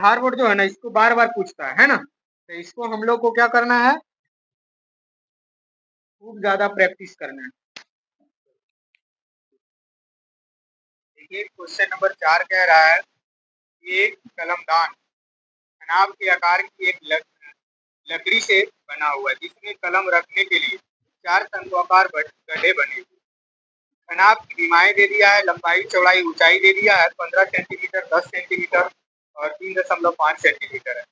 Harvard जो है ना इसको बार बार पूछता है ना, तो इसको हम लोग को क्या करना है, खूब ज्यादा प्रैक्टिस करना है। देखिए क्वेश्चन नंबर 4 कह रहा है कि एक कलमदान अनाब के आकार की एक लकड़ी से बना हुआ है जिसमें कलम रखने के लिए 4 शंक्वाकार गड्ढे बने हुए। अनाब की सीमाएं दे दिया है, लंबाई चौड़ाई ऊंचाई दे दिया है, 15 सेंटीमीटर, 10 सेंटीमीटर और 3.5 सेंटीमीटर है।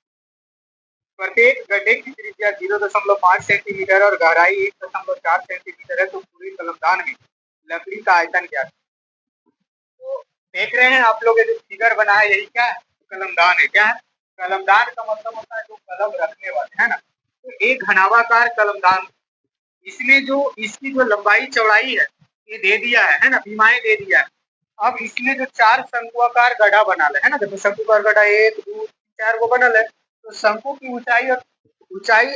प्रत्येक गड्ढे की त्रिज्या 0.5 सेंटीमीटर और गहराई 1.4 सेंटीमीटर है। तो पूरी कलमदान में लकड़ी का आयतन क्या है? तो देख रहे हैं आप लोग, ये जो फिगर बना है यही क्या है, कलमदान है। क्या है? कलमदान का मतलब होता है जो कलम रखने वाले, है ना। तो एक घनावाकार कलमदान, इसमें जो इसकी जो लंबाई चौड़ाई है ये दे दिया है ना, बीमाएं दे दिया है। अब इसमें जो 4 शंक्वाकार गड्ढा बना है ना, देखो शंक्वाकार गड्ढा 1 2 4 को बनल है। तो शंकु की ऊंचाई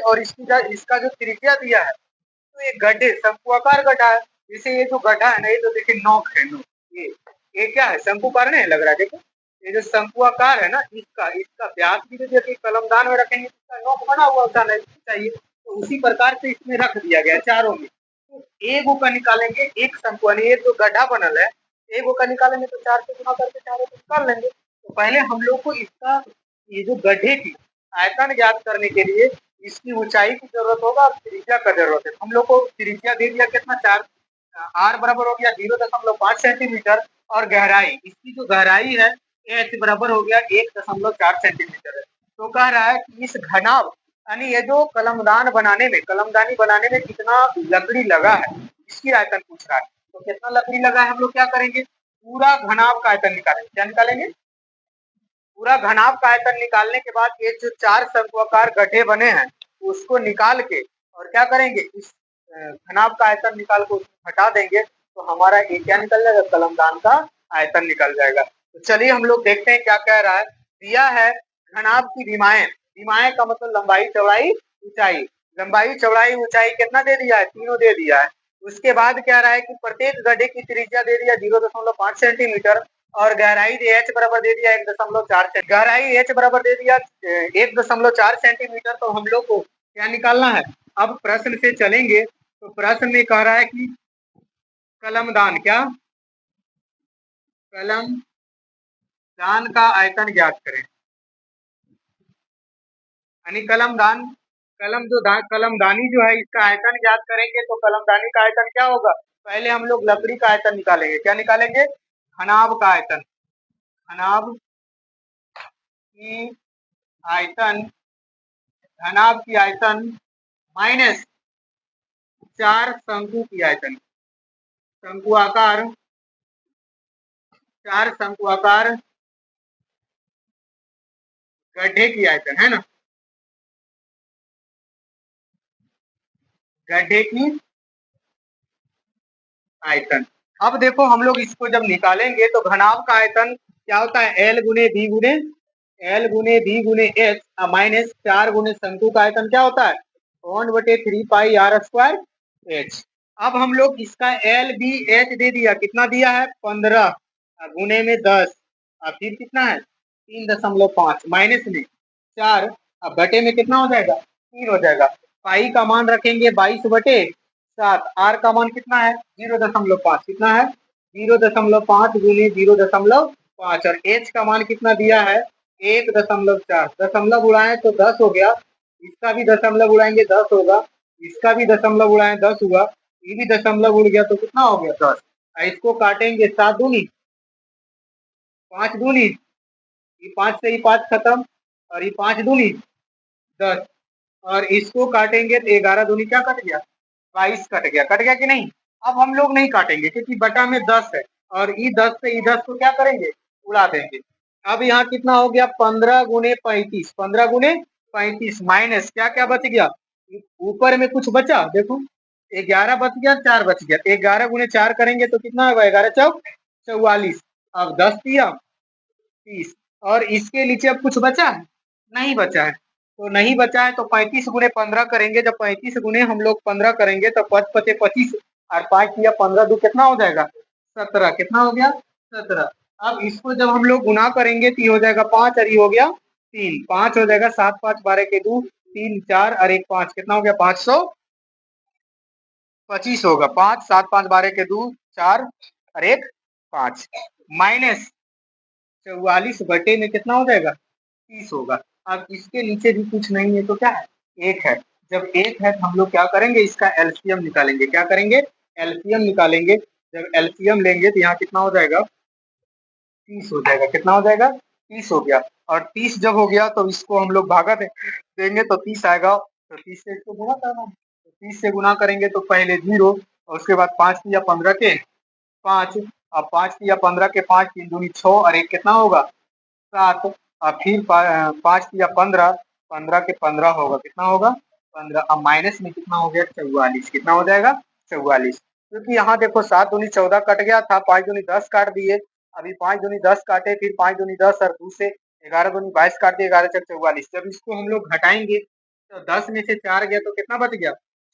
और इसका जो त्रिज्या दिया है, तो ये गड्ढे शंक्वाकार गड्ढा है। जैसे ये जो गड्ढा है ना, ये तो देखिए नोक है, नोक। ये क्या है, शंकुकार नहीं लग रहा है, देखो ये जो शंकुआकार है ना, इसका इसका व्यास भी तो देखिए कलमदान में रखेंगे इसका नोक बना हुआ होता है चाहिए, तो उसी प्रकार से इसमें रख दिया गया चारों में। तो एक का निकालेंगे, एक शंकु ये जो गड्ढा बनल है, एक का निकालेंगे तो 4 से गुना करके चारों को निकाल लेंगे। तो पहले हम लोग को इसका ये जो गड्ढे की आयतन ज्ञात करने के लिए इसकी ऊंचाई की जरूरत होगा और त्रिज्या का जरूरत है। हम लोग को त्रिज्या दे दिया कितना, 4, आर बराबर हो गया 0.5 सेंटीमीटर और गहराई, इसकी जो गहराई है एच बराबर हो गया 1.4 सेंटीमीटर है। तो कह रहा है कि इस घनाव यानी ये जो कलमदानी बनाने में कितना लकड़ी लगा है इसकी आयतन पूछ रहा है। तो कितना लकड़ी लगा है, हम लोग क्या करेंगे, पूरा घनाव का आयतन निकालेंगे। क्या निकालेंगे, पूरा घनाव का आयतन निकालने के बाद ये जो 4 शंक्वाकार गड्ढे बने हैं उसको निकाल के और क्या करेंगे, इस घनाव का आयतन निकाल के उसको हटा देंगे, तो हमारा ये क्या निकल जाएगा, कलमदान का आयतन निकल जाएगा। तो चलिए हम लोग देखते हैं क्या कह रहा है। दिया है घनाव की बीमाएं का मतलब लंबाई चौड़ाई ऊंचाई, लंबाई चौड़ाई ऊंचाई कितना दे दिया है, तीनों दे दिया है। उसके बाद कह रहा है कि प्रत्येक गड्ढे की त्रिज्या दे दिया 0.5 सेंटीमीटर और गहराई एच बराबर दे दिया 1.4 सेंटीमीटर, गहराई एच बराबर दे दिया 1.4 सेंटीमीटर। तो हम लोग को क्या निकालना है, अब प्रश्न से चलेंगे। तो प्रश्न में कह रहा है कि कलमदान कलमदान का आयतन ज्ञात करें। यानी कलमदानी जो है इसका आयतन ज्ञात करेंगे। तो कलमदानी का आयतन क्या होगा, पहले हम लोग लकड़ी का आयतन निकालेंगे। क्या निकालेंगे, घनाभ का आयतन, घनाभ की आयतन, घनाभ की आयतन माइनस 4 शंकु की आयतन, शंकुआकार 4 शंकुआकार गड्ढे की आयतन, है ना, गड्ढे की आयतन। अब देखो हम लोग इसको जब निकालेंगे तो घनाभ का आयतन क्या होता है, एल गुने बी गुने एच माइनस 4 गुने शंकु का आयतन क्या होता है 1/3 पाई आर स्क्वायर एच। अब हम लोग इसका एल बी एच दे दिया, कितना दिया है 15 गुने में 10 और फिर कितना है 3.5 माइनस में 4 अब बटे में कितना हो जाएगा 3 हो जाएगा। पाई का मान रखेंगे 22/7, आर का मान कितना है 0.5, कितना है 0.5 गुने 0.5 और एच का मान कितना दिया है 1.4, दशमलव उड़ाएं तो 10 हो गया, इसका भी दशमलव उड़ाएंगे 10 होगा, इसका भी दशमलव उड़ाएं 10 हुआ, ये भी दशमलव उड़ गया तो कितना हो गया 10। इसको काटेंगे 7 दूनी 5 दूनी, ये 5 से ही 5 खत्म और ये 5 दूनी 10 और इसको काटेंगे तो 11 दूनी क्या कट गया 22 कट गया कि नहीं। अब हम लोग नहीं काटेंगे क्योंकि बटा में 10 है और ये 10 से ये 10 को क्या करेंगे उड़ा देंगे। अब यहाँ कितना हो गया 15 गुने 35, 15 गुने 35 माइनस क्या क्या बच गया, ऊपर में कुछ बचा देखो 11 बच गया 4 बच गया, 11 गुने 4 करेंगे तो कितना होगा 11 चौक 44, अब 10 दिया 30 और इसके नीचे अब कुछ बचा है नहीं बचा है, तो नहीं बचा है तो 35 गुने 15 करेंगे, जब 35 गुने हम लोग 15 करेंगे तो 5 पचे 25 और 5 या 15 दो कितना हो जाएगा 17, कितना हो गया 17। अब इसको जब हम लोग गुना करेंगे तो ये हो जाएगा 5 और ये हो गया 3, 5 हो जाएगा, 7 5 12 के 2, 3 4 और 1 5, कितना हो गया 525 होगा। 5 7 5 12 के 2 4 और 1 5 माइनस 44 बटे में कितना हो जाएगा 30 होगा। अब इसके नीचे भी कुछ नहीं है तो क्या है, 1 है। जब 1 है तो हम लोग क्या करेंगे, इसका एलसीएम निकालेंगे। क्या करेंगे, एलसीएम निकालेंगे। जब एलसीएम लेंगे तो यहाँ कितना हो जाएगा 30 हो जाएगा। कितना हो जाएगा 30 हो गया। और 30 जब हो गया तो इसको हम लोग भागा देंगे तो 30 आएगा। तो 30 से इसको गुणा करना है। तो 30 से गुणा करेंगे तो पहले 0 और उसके बाद 5 या 15 के 5। अब 5 या 15 के 5, 3 दूनी 6 और 1 कितना होगा 7। अब फिर 5 या 15, 15 के 15 होगा, कितना होगा 15। अब माइनस में कितना हो गया 44, कितना हो जाएगा 44। क्योंकि यहाँ देखो 7 दूनी 14 कट गया था, 5 दूनी 10 काट दिए। अभी 5 दूनी 10 काटे, फिर 5 दूनी 10 और 2 से 11 दूनी 22 काट दिए, 11 चक 44। जब इसको हम लोग घटाएंगे तो 10 में से 4 गया तो कितना बच गया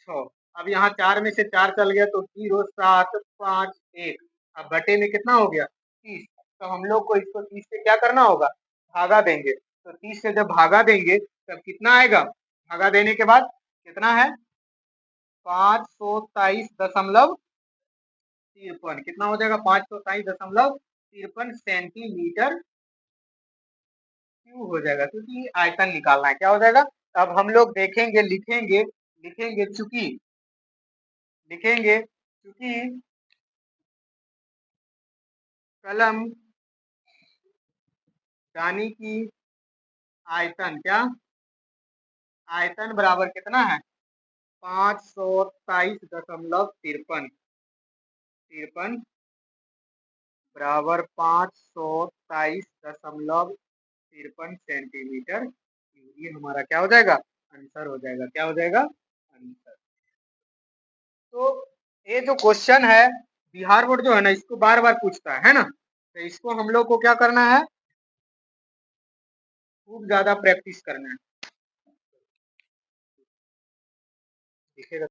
6। अब यहाँ 4 में से 4 चल गया तो 0 7 5 1। अब बटे में कितना हो गया 30। तो हम लोग को इसको 30 से क्या करना होगा, भागा देंगे। तो 30 से जब भागा देंगे तब कितना आएगा, भागा देने के बाद कितना है 527.53, कितना हो जाएगा 527.53 सेंटीमीटर क्यूब हो जाएगा। क्योंकि आयतन निकालना है, क्या हो जाएगा। अब हम लोग देखेंगे, लिखेंगे लिखेंगे चूंकि कलम दानी की आयतन, क्या आयतन बराबर कितना है 527.53 बराबर 527.53 सेंटीमीटर। ये हमारा क्या हो जाएगा, आंसर हो जाएगा। क्या हो जाएगा, आंसर। तो ये जो क्वेश्चन है बिहार बोर्ड जो है ना, इसको बार बार पूछता है ना। तो इसको हम लोग को क्या करना है, खूब ज्यादा प्रैक्टिस करना है।